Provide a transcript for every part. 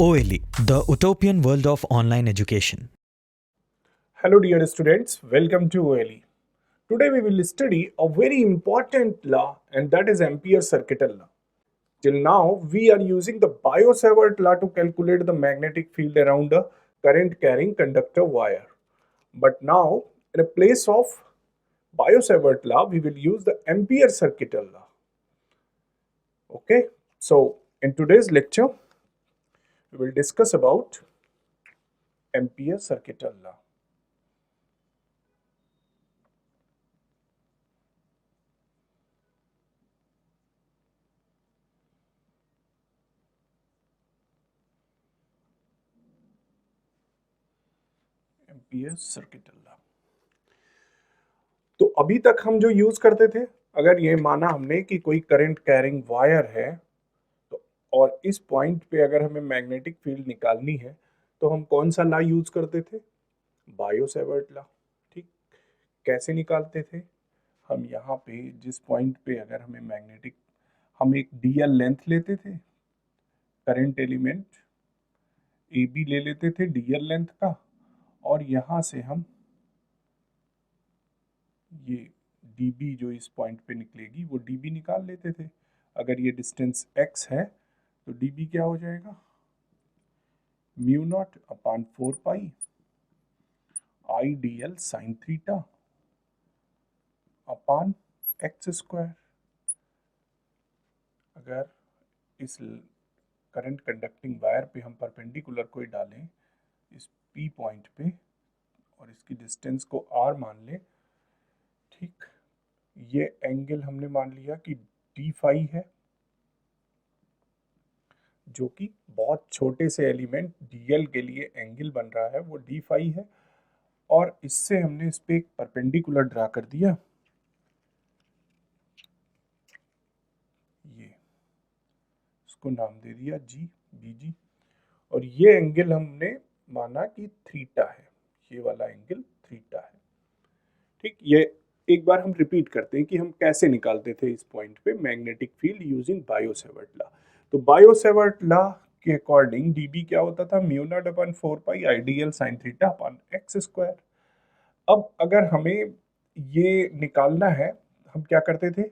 OLE, the utopian world of online education. Hello dear students, welcome to OLE. Today we will study a very important law and that is Ampere's circuital law. Till now we are using the Biot-Savart law to calculate the magnetic field around a current carrying conductor wire. But now in a place of Biot-Savart law we will use the Ampere's circuital law. Okay, so in today's lecture we will discuss about Ampere's circuital law. Ampere's circuital law. तो अभी तक हम जो use करते थे, अगर ये माना हमने कि कोई करंट कैरिंग वायर है तो और इस पॉइंट पे अगर हमें मैग्नेटिक फील्ड निकालनी है तो हम कौन सा लॉ यूज करते थे? Biot-Savart law. ठीक, कैसे निकालते थे? हम यहाँ पे जिस पॉइंट पे अगर हमें मैग्नेटिक, हम एक डीएल लेंथ लेते थे, करंट एलिमेंट ए बी ले लेते थे डीएल लेंथ का, और यहाँ से हम ये dB जो इस पॉइंट पे निकलेगी वो dB निकाल लेते थे। अगर ये डिस्टेंस x है तो dB क्या हो जाएगा? Mu not upon 4 pi I D L sine theta upon x square. अगर इस करंट कंडक्टिंग वायर पे हम परपेंडिकुलर कोई डालें इस P पॉइंट पे और इसकी डिस्टेंस को R मान लें, ठीक, ये एंगल हमने मान लिया कि डी फाई है, जो कि बहुत छोटे से एलिमेंट डीएल के लिए एंगल बन रहा है वो डी फाई है, और इससे हमने इस पे एक परपेंडिकुलर ड्रा कर दिया, ये इसको नाम दे दिया जी बी जी, और ये एंगल हमने माना कि थीटा है, ये वाला एंगल थीटा है। ठीक, ये एक बार हम रिपीट करते हैं कि हम कैसे निकालते थे इस पॉइंट पे magnetic field using Biot Savart law. तो बायो-सेवर्ट लॉ के अकॉर्डिंग dB क्या होता था? Mu not upon 4 pi IDL sine theta upon x square. अब अगर हमें ये निकालना है, हम क्या करते थे?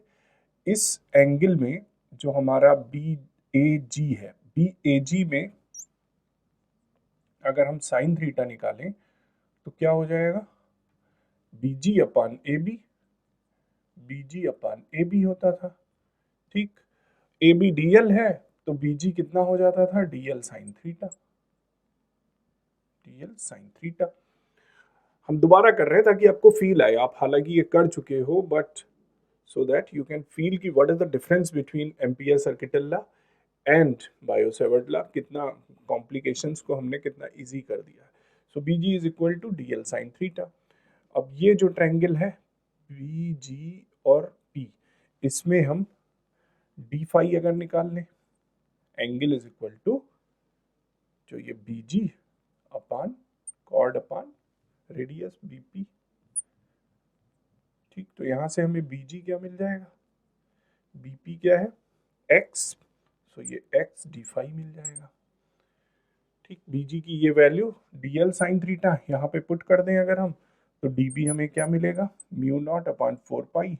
इस एंगल में जो हमारा बी ए जी है, बी ए जी में अगर हम साइन थीटा निकालें तो क्या हो जाएगा? B G upon A B, B G upon A B होता था। ठीक, ए बी डी एल है तो बी जी कितना हो जाता था? D L sine theta, D L sine theta. हम दोबारा कर रहे हैं ताकि आपको फील आए, आप हालांकि ये कर चुके हो, but so that you can feel कि what is the difference between Ampere circuital law and Biot Savart law, कितना कॉम्प्लिकेशंस को हमने कितना इजी कर दिया है। So B G is equal to D L sine theta. अब ये जो ट्रायंगल है बी जी और पी, इसमें हम डी फाई अगर निकाल लें, एंगल इज इक्वल टू जो ये बी जी अपान कॉर्ड अपान रेडियस बीपी। ठीक, तो यहां से हमें बीजी क्या मिल जाएगा? बीपी क्या है? एक्स, सो ये एक्स डी फाई मिल जाएगा। ठीक, बीजी की ये वैल्यू डीएल साइन थीटा यहाँ पे पुट कर दें अगर हम, तो डीबी हमें क्या मिलेगा? म्यू नॉट अपॉन 4 पाई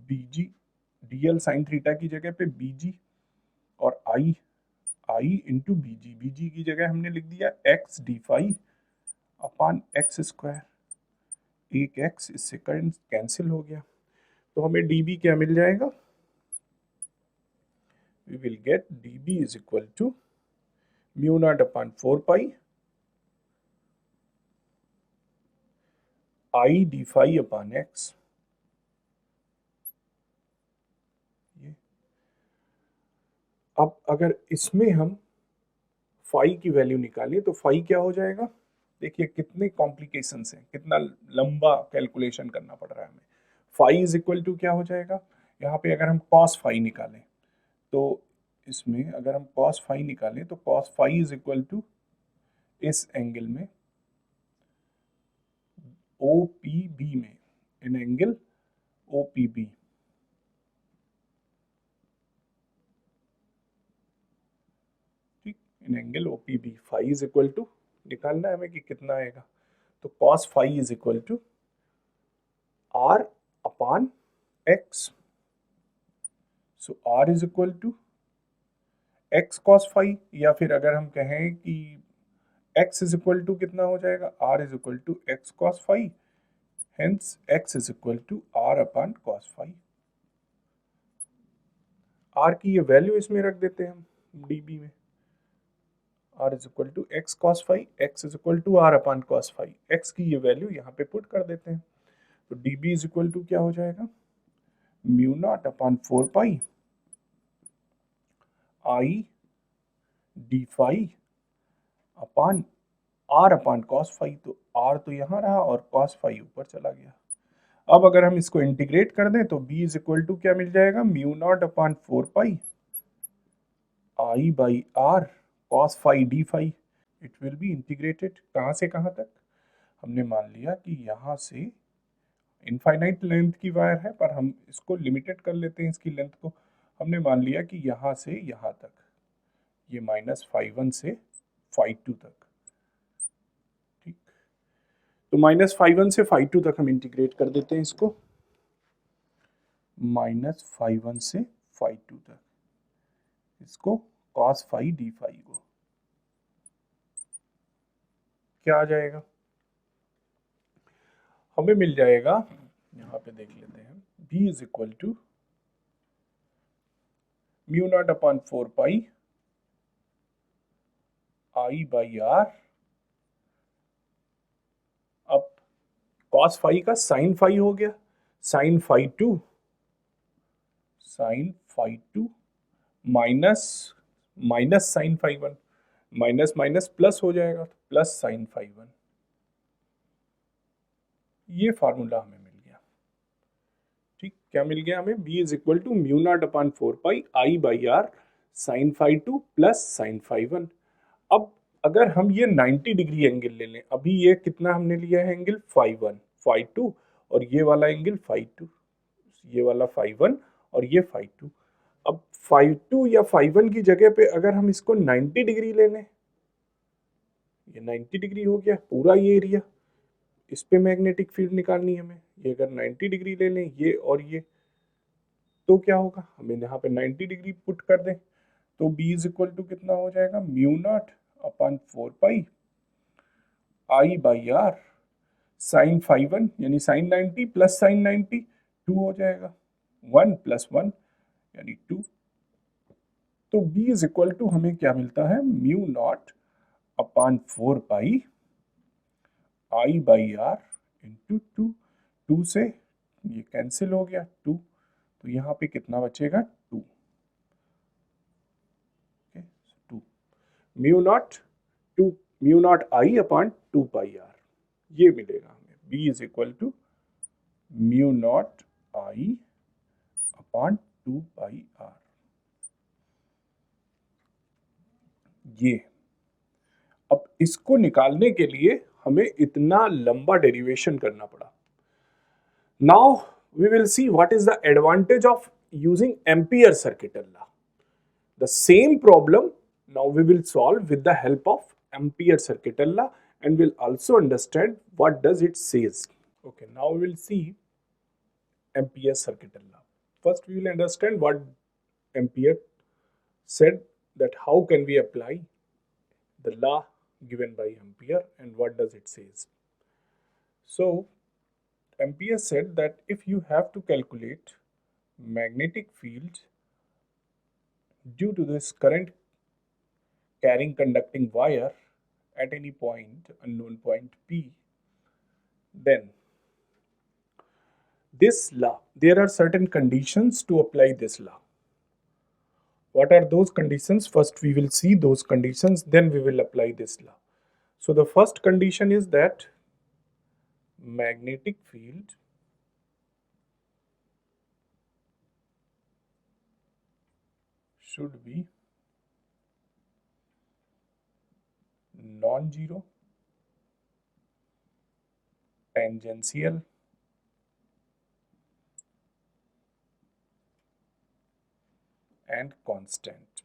बीजी, डीएल साइन थीटा की जगह पे बीजी और आई इंटू बीजी, बीजी की जगह हमने लिख दिया X D phi upon x square, एक एक्स इससे कैंसिल हो गया, तो हमें dB क्या मिल जाएगा? We will get dB is equal to mu not upon 4 pi I D phi upon X. अब अगर इसमें हम फाई की वैल्यू निकालें तो फाई क्या हो जाएगा? देखिए कितने कॉम्प्लिकेशंस हैं, कितना लंबा कैलकुलेशन करना पड़ रहा है हमें। फाई इज इक्वल टू क्या हो जाएगा? यहाँ पे अगर हम कॉस फाई निकालें तो इसमें अगर हम कॉस फाई निकालें तो cos phi is equal to इस एंगल में ओ पी बी में, in angle O P B, in angle OPB। Phi is equal to निकालना है हमें कि कितना आएगा, तो cos phi is equal to R upon X। सो R is equal to X cos phi, या फिर अगर हम कहें कि X इज इक्वल टू कितना हो जाएगा, R is equal to X cos phi, hence X is equal to R upon cos phi. R की ये वैल्यू इसमें रख देते हैं हम dB में, R is equal to X cos phi, X is equal to R upon cos phi. X की ये वैल्यू यहाँ पे पुट कर देते हैं, तो dB इज इक्वल टू क्या हो जाएगा, mu not upon 4 pi I D phi upon R upon cos phi. तो R तो यहाँ रहा और cos फाई ऊपर चला गया। अब अगर हम इसको इंटीग्रेट कर दें तो B इज इक्वल टू क्या मिल जाएगा, mu not upon 4 pi I by R cos phi D phi. It will be integrated कहाँ से कहाँ तक, हमने मान लिया कि यहाँ से इनफाइनाइट लेंथ की वायर है, पर हम इसको लिमिटेड कर लेते हैं इसकी लेंथ को। हमने मान लिया कि यहाँ से यहाँ तक, ये -φ1 से φ2 तक, ठीक। तो -φ1 से φ2 तक हम इंटीग्रेट कर देते हैं इसको, -φ1 से φ2 तक, इसको cos फाई डी फाई को क्या आ जाएगा, हमें मिल जाएगा, यहाँ पे देख लेते हैं, B is equal to mu not upon 4 pi I by R। अब cos फाई का sin फाई हो गया, sin φ2 minus sin φ1, minus minus plus हो जाएगा, प्लस sin φ1। ये फार्मूला हमें मिल गया, ठीक। क्या मिल गया हमें, B is equal to mu not upon 4 pi I by R sin φ2 plus sin φ1। अब अगर हम ये 90 डिग्री एंगल ले लें, अभी ये कितना हमने लिया है एंगल, φ1 φ2, और ये वाला एंगल φ2, ये वाला φ1 और ये φ2। अब φ2 या φ1 की जगह पे अगर हम इसको 90 डिग्री ले लें, ये 90 डिग्री हो गया पूरा ये एरिया, इस पे मैग्नेटिक फील्ड निकालनी है हमें, ये अगर 90 डिग्री ले लें ये और ये, तो क्या होगा, हमें यहाँ पे 90 डिग्री पुट कर दें, तो B इज इक्वल टू कितना हो जाएगा, mu not upon 4 pi I by R sine φ1 यानी साइन 90 प्लस साइन 90, 2 हो जाएगा, 1 प्लस 1 यानी 2। तो B इज इक्वल टू हमें क्या मिलता है, mu naught upon 4 pi I by R into 2, 2 से ये कैंसिल हो गया 2, तो यहाँ पे कितना बचेगा 2, two mu naught I upon 2 pi R, ये मिलेगा हमें। B is equal to mu naught I upon 2 pi R। ये अब इसको निकालने के लिए हमें इतना लंबा डेरिवेशन करना पड़ा। Now we will see what is the advantage of using Ampere circuital law. The same problem now we will solve with the help of ampere circuital law, and we'll also understand what does it says. Okay, now we will see ampere circuital law. First we will understand what ampere said, that how can we apply the law given by ampere and what does it says. So ampere said that if you have to calculate magnetic field due to this current carrying conducting wire at any point, unknown point P, then this law, there are certain conditions to apply this law. What are those conditions? First we will see those conditions, then we will apply this law. So the first condition is that magnetic field should be non-zero, tangential, and constant.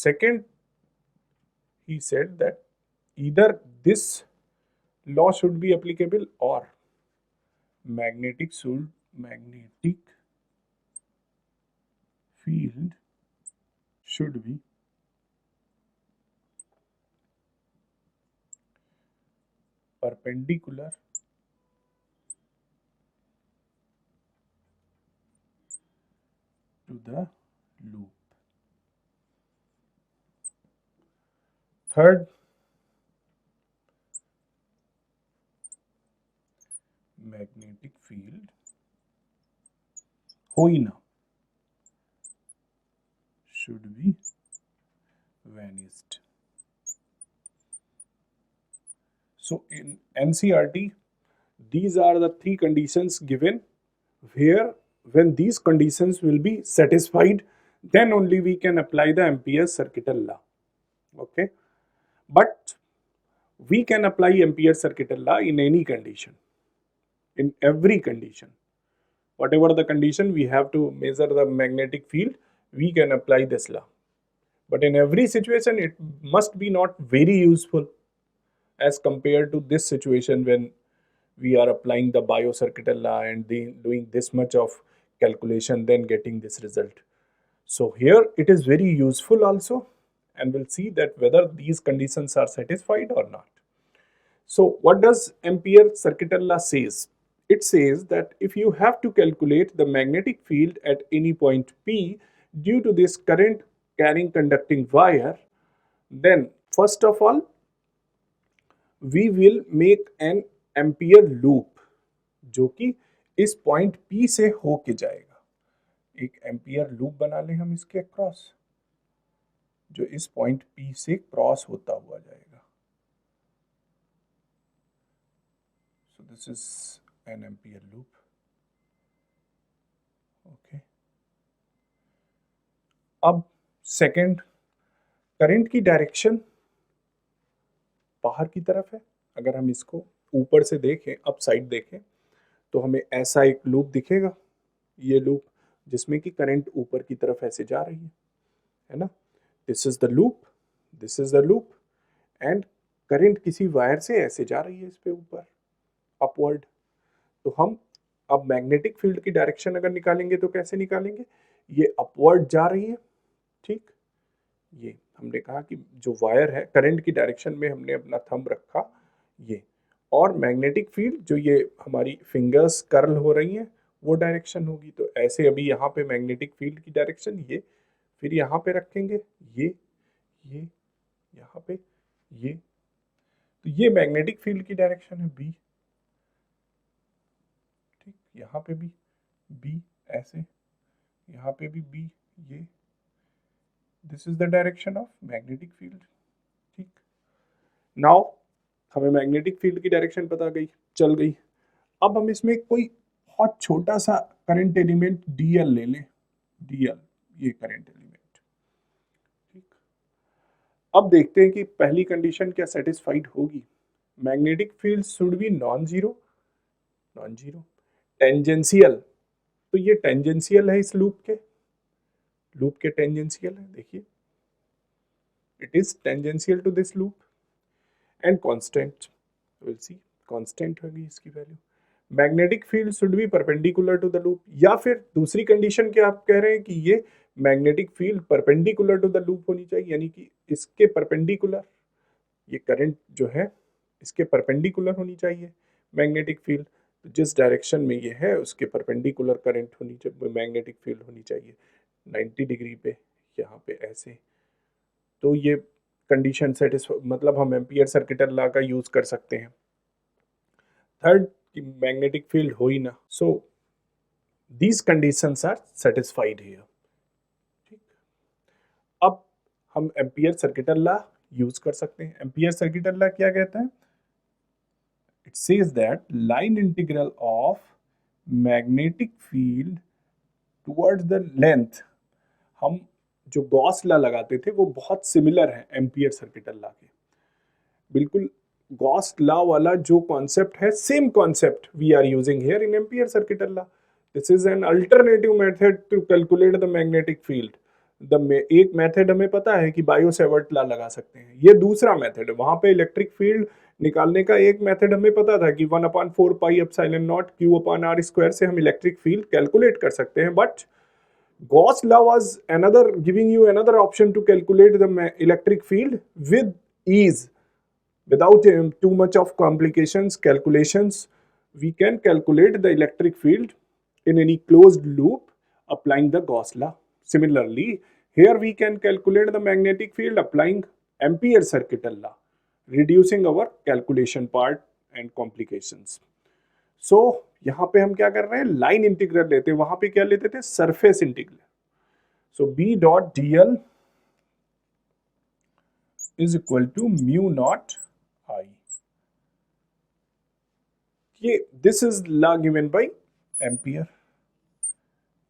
second, he said that either this law should be applicable or magnetic field should be perpendicular to the loop. Third, magnetic field होई ना should be vanished. So in NCERT, these are the three conditions given where when these conditions will be satisfied, then only we can apply the Ampere's circuital law. Okay, but we can apply Ampere's circuital law in any condition, in every condition. Whatever the condition, we have to measure the magnetic field, we can apply this law. But in every situation, it must be not very useful as compared to this situation when we are applying the biocircuital law and doing this much of calculation, then getting this result. So here it is very useful also, and we'll see that whether these conditions are satisfied or not. So what does Ampere's circuital law says? It says that if you have to calculate the magnetic field at any point P due to this current carrying conducting wire, then first of all we will make an Ampere loop जो कि इस point P से होके जाएगा. एक ampere loop बना लें हम इसके क्रॉस, जो इस पॉइंट P से क्रॉस होता हुआ जाएगा. So this is an Ampere loop. Okay. अब सेकेंड, करंट की डायरेक्शन बाहर की तरफ है. अगर हम इसको ऊपर से देखें, अप साइड देखें, तो हमें ऐसा एक लूप दिखेगा, ये लूप जिसमें कि करंट ऊपर की तरफ ऐसे जा रही है ना. This is the loop, this is the loop, and current किसी वायर से ऐसे जा रही है इस पे ऊपर अपवर्ड. तो हम अब मैग्नेटिक फील्ड की डायरेक्शन अगर निकालेंगे तो कैसे निकालेंगे? ये अपवर्ड जा रही है, ठीक. ये हमने कहा कि जो वायर है, करंट की डायरेक्शन में हमने अपना थंब रखा ये, और मैग्नेटिक फील्ड जो ये हमारी फिंगर्स कर्ल हो रही हैं वो डायरेक्शन होगी. तो ऐसे अभी यहाँ पे मैग्नेटिक फील्ड की डायरेक्शन ये, फिर यहाँ पे रखेंगे ये यहाँ पे ये, तो ये मैग्नेटिक फील्ड की डायरेक्शन है बी, ठीक. यहाँ पे भी बी ऐसे, यहाँ पे भी बी, ये this is the direction of magnetic field, ठीक. नाउ हमें मैग्नेटिक फील्ड की डायरेक्शन पता गई, चल गई. अब हम इसमें कोई बहुत छोटा सा करंट एलिमेंट डीएल ले लें, डीएल ये करंट एलिमेंट, ठीक. अब देखते हैं कि पहली कंडीशन क्या सेटिस्फाइड होगी. Magnetic field should B non zero, non zero. Tangential, तो ये टेंजेंशियल है इस लूप के टेंजेंशियल है, देखिए it is tangential to this loop. And constant, will see constant होगी इसकी value. Magnetic field should be perpendicular to the loop, या फिर दूसरी कंडीशन क्या आप कह रहे हैं कि ये magnetic field perpendicular to the loop होनी चाहिए, यानी कि इसके परपेंडिकुलर, ये करंट जो है इसके परपेंडिकुलर होनी चाहिए मैग्नेटिक फील्ड. तो जिस डायरेक्शन में ये है उसके परपेंडिकुलर करंट होनी चाहिए, मैग्नेटिक फील्ड होनी चाहिए 90 डिग्री पे, यहाँ पे ऐसे. तो ये कंडीशन सेटिस्फाई, मतलब हम एम्पियर सर्किटल लॉ का यूज कर सकते हैं. थर्ड, मैग्नेटिक फील्ड हो ही ना. So these conditions are satisfied here, ठीक. अब हम एम्पियर सर्किटल लॉ यूज कर सकते हैं. एम्पियर सर्किटल लॉ क्या कहता है? It says that line integral of magnetic field towards the length, हम जो गॉस लॉ लगाते थे वो बहुत सिमिलर है एम्पियर सर्किटल लॉ के, बिल्कुल गॉस लॉ वाला जो कॉन्सेप्ट है, same concept we are using here in Ampere circuital law. This is an alternative method to calculate the magnetic field. एक मेथड हमें पता है कि बायो-सेवर्ट लॉ लगा सकते हैं, ये दूसरा मेथड है। वहां पे इलेक्ट्रिक फील्ड निकालने का एक मेथड हमें पता था कि 1/4 पाई एप्सिलॉन नॉट Q/r² से हम इलेक्ट्रिक फील्ड कैलकुलेट कर सकते हैं, but Gauss law was giving you another option to calculate the electric field with ease, without too much of calculations. We can calculate the electric field in any closed loop applying the Gauss law. Similarly, here we can calculate the magnetic field applying Ampere circuital law, reducing our calculation part and complications. सो यहां पे हम क्या कर रहे हैं, line integral लेते हैं, वहां पे क्या लेते थे, surface integral. So B dot D L is equal to mu naught I, ये this is law given by Ampere,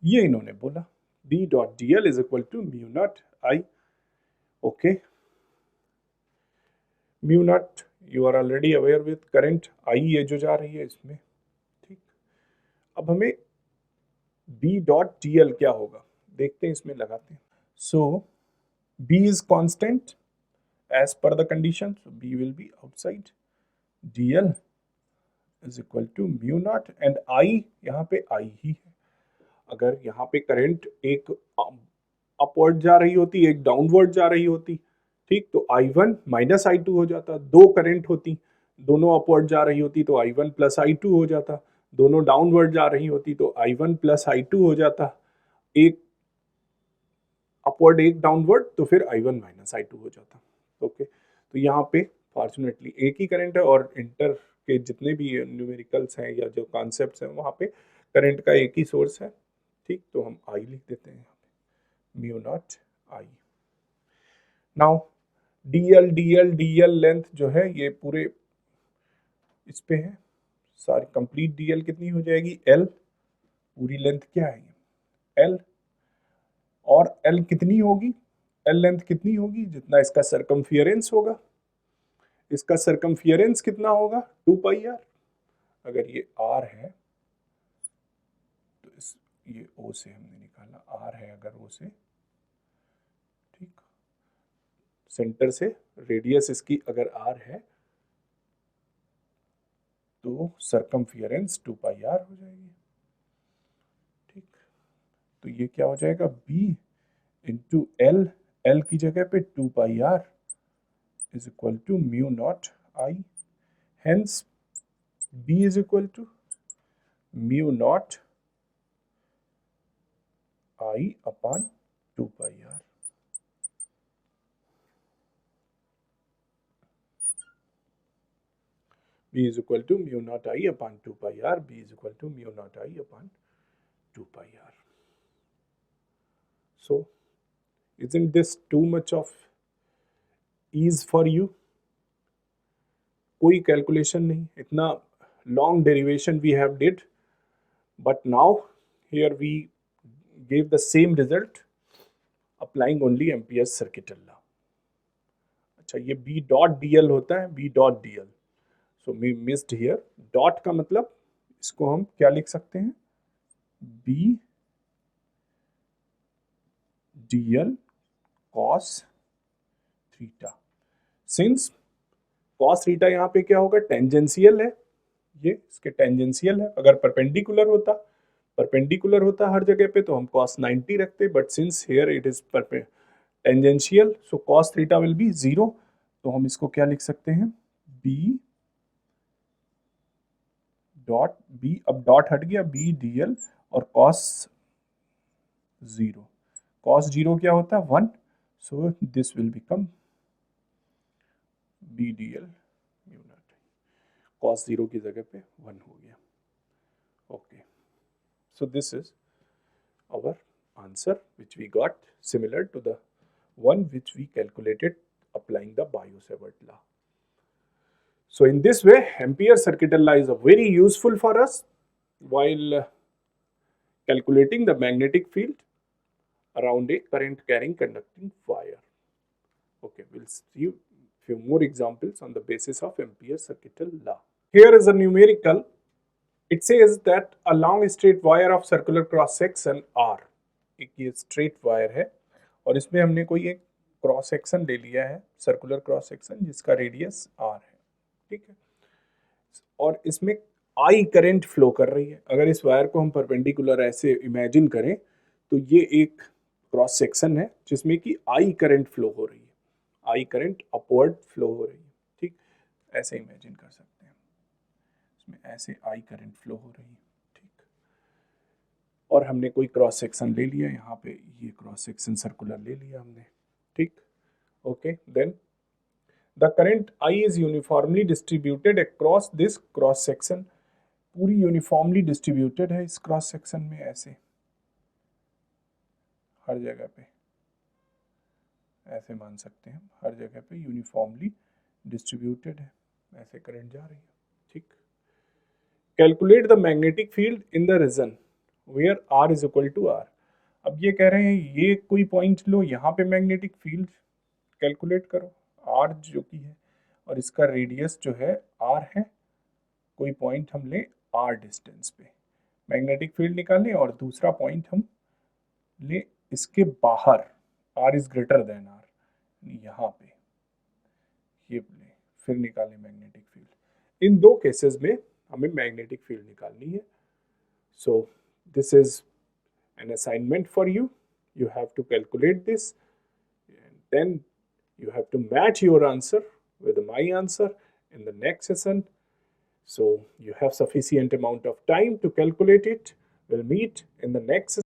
ये इन्होंने बोला B dot D L is equal to mu naught I. Okay, mu naught you are already aware with current I, ये जो जा रही है इसमें, ठीक। अब हमें बी डॉट डी एल क्या होगा देखते हैं, इसमें लगाते हैं। So B is constant as per the condition, so B will be outside, dl is equal to mu naught and I यहाँ पे I ही है। अगर यहाँ पे करंट एक अपवर्ड जा रही होती, एक डाउनवर्ड जा रही होती, ठीक, तो I1 माइनस I2 हो जाता। दो करंट होती, दोनों अपवर्ड जा रही होती तो I1 प्लस I2 हो जाता, दोनों डाउनवर्ड जा रही होती तो I1 प्लस I2 हो जाता, एक अपवर्ड एक डाउनवर्ड तो फिर I1 माइनस I2 हो जाता। ओके, तो यहाँ पे फॉर्चुनेटली एक ही करंट है और इंटर के जितने भी न्यूमेरिकल्स हैं या जो कॉन्सेप्ट्स हैं वहाँ पे करंट का एक ही सोर्स है, ठीक, तो हम आई लिख देते हैं यहाँ पे, म्यू नॉट आई। नाउ डीएल लेंथ जो है ये पूरे इस पे है, सारी कंप्लीट डीएल कितनी हो जाएगी, एल, पूरी लेंथ क्या है एल, और एल कितनी होगी, एल लेंथ कितनी होगी, जितना इसका सरकमफियरेंस होगा, इसका सरकमफियरेंस कितना होगा 2 पाई आर। अगर ये आर है तो ये ओ से हमने निकाला, आर है अगर ओ से, ठीक, सेंटर से रेडियस इसकी अगर आर है तो सरकमफियरेंस 2 पाई आर हो जाएगी, ठीक। तो ये क्या हो जाएगा, बी इंटू एल, एल की जगह पे 2 पाई are is equal to mu naught I, hence B is equal to mu naught I upon 2 pi r। B is equal to mu naught I upon 2 pi r, B is equal to mu naught I upon 2 pi r। So isn't this too much of ease for you? कोई calculation नहीं, इतना long derivation we have did, but now here we gave the same result applying only Ampere's circuital law। अच्छा, ये B dot dl होता है, B dot dl, so we missed here, dot का मतलब इसको हम क्या लिख सकते हैं, B dl cos theta. Since cos theta यहाँ पे क्या होगा, टेंजेंशियल है, ये इसके टेंजेंशियल है। अगर परपेंडिकुलर होता हर जगह पे तो हम cos 90 रखते, but since here it is tangential, so cos theta will be 0। तो हम इसको क्या लिख सकते हैं, b डॉट b, अब डॉट हट गया, b dl और cos 0, cos 0 क्या होता है 1, so this will become b dl mu naught, cos 0 की जगह पे 1 हो गया। Okay, so this is our answer which we got similar to the one which we calculated applying the Biot-Savart law. So in this way, Ampere's circuital law is very useful for us while calculating the magnetic field around a current carrying conducting wire. Okay, we'll see few more examples on the basis of Ampere's circuital law. Here is a numerical. It says that a long straight wire of circular cross section R, एक ये straight wire है और इसमें हमने कोई एक cross section ले लिया है, सर्कुलर क्रॉस सेक्शन, जिसका रेडियस r है, ठीक है। और इसमें I करंट फ्लो कर रही है। अगर इस वायर को हम परपेंडिकुलर ऐसे इमेजिन करें तो ये एक क्रॉस सेक्शन है जिसमें कि I करंट फ्लो हो रही है, I करंट अपवर्ड फ्लो हो रही है, ठीक, ऐसे इमेजिन कर सकते हैं, इसमें ऐसे I करंट फ्लो हो रही है, ठीक। और हमने कोई क्रॉस सेक्शन ले लिया, यहाँ पे ये क्रॉस सेक्शन सर्कुलर ले लिया हमने, ठीक, okay. Then the current I is uniformly distributed across this cross section, पूरी यूनिफॉर्मली डिस्ट्रीब्यूटेड है इस क्रॉस सेक्शन में, ऐसे हर जगह पे, ऐसे मान सकते हैं, हर जगह पे यूनिफॉर्मली डिस्ट्रीब्यूटेड है, ऐसे करंट जा रही है, ठीक। Calculate the magnetic field in the region where R is equal to R। अब ये कह रहे हैं ये कोई पॉइंट लो, यहाँ पे मैग्नेटिक फील्ड कैलकुलेट करो, R जो कि है, और इसका रेडियस जो है R है, कोई पॉइंट हम ले R डिस्टेंस पे, मैग्नेटिक फील्ड निकालें, और दूसरा पॉइंट हम ले इसके बाहर, R is greater than R, यहाँ पे ये ले, फिर निकालें मैग्नेटिक फील्ड। इन दो केसेस में हमें मैग्नेटिक फील्ड निकालनी है। So this is an assignment for you. You have to calculate this, and then you have to match your answer with my answer in the next session. So you have sufficient amount of time to calculate it. We'll meet in the next session.